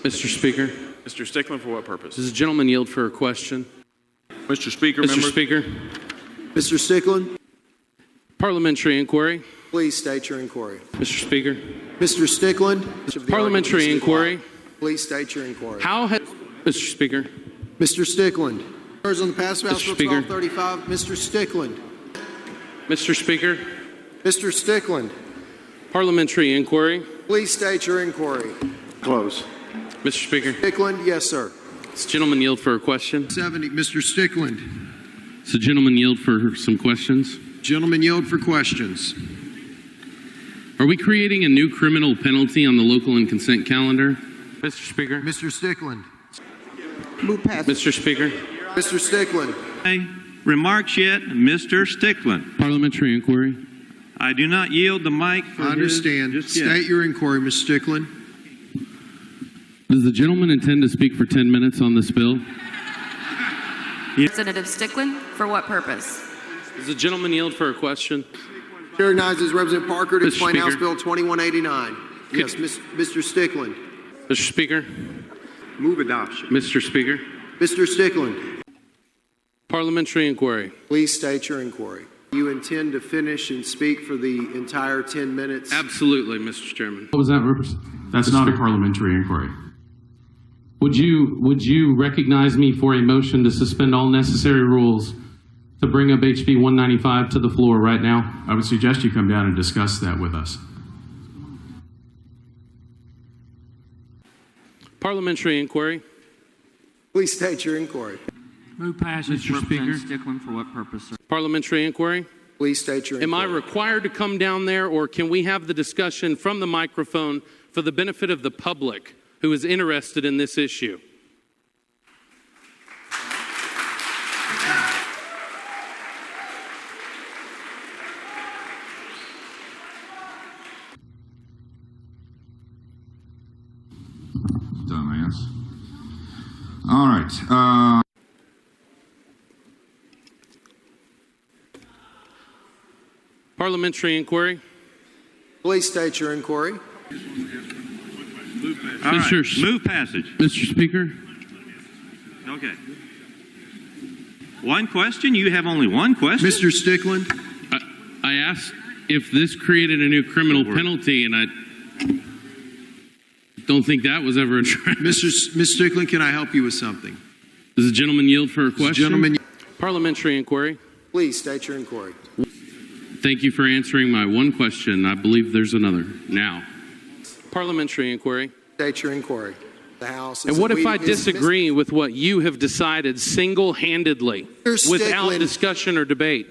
Mr. Speaker, Mr. Stickland, for what purpose? does the gentleman yield for a question? Mr. Speaker, Mr. members. Speaker, Mr. Stickland, parliamentary inquiry. please state your inquiry. Mr. Speaker, Mr. Stickland, parliamentary inquiry. please state your inquiry. How has, Mr. Speaker, Mr. Stickland, on the pass of House Bill Speaker. 1235, Mr. Stickland. Mr. Speaker, Mr. Stickland, parliamentary inquiry. please state your inquiry. Close. Mr. Speaker, Stickland, yes, sir. does the gentleman yield for a question? 70, Mr. Stickland. Does the gentleman yield for some questions? Gentlemen yield for questions. Are we creating a new criminal penalty on the local and consent calendar? Mr. Speaker, Mr. Stickland. Move past. Mr. Speaker, Mr. Stickland. Remarks yet, Mr. Stickland. parliamentary inquiry. I do not yield the mic for I understand. his, just yet. State your inquiry, Mr. Stickland. Does the gentleman intend to speak for 10 minutes on this bill? Representative Stickland, for what purpose? Does the gentleman yield for a question? Chair recognizes Representative Parker to Mr. explain House Speaker. Bill 2189. Yes, Mr. Stickland. Mr. Speaker, Move adoption. Mr. Speaker, Mr. Stickland, parliamentary inquiry. please state your inquiry. You intend to finish and speak for the entire 10 minutes? Absolutely, Mr. Chairman. What was that represent? That's not a parliamentary inquiry. Would you recognize me for a motion to suspend all necessary rules to bring up HB 195 to the floor right now? I would suggest you come down and discuss that with us. Parliamentary inquiry. Please state your inquiry. Move passage, Mr. Speaker. Representative Stickland, for what purpose, sir? Parliamentary inquiry. Please state your Am I inquiry. required to come down there, or can we have the discussion from the microphone for the benefit of the public who is interested in this issue? Dumbass. All right. Parliamentary inquiry. Please state your inquiry. All right. Move passage. Mr. Speaker, Okay. One question? You have only one question? Mr. Stickland, I asked if this created a new criminal penalty, and I don't think that was ever addressed. Mr. Stickland, can I help you with something? Does the gentleman yield for a question? Gentlemen, Parliamentary inquiry. please state your inquiry. Thank you for answering my one question. I believe there's another now. Parliamentary inquiry. State your inquiry. The House. And what if I disagree with what you have decided single-handedly Mr. without Stickland. discussion or debate?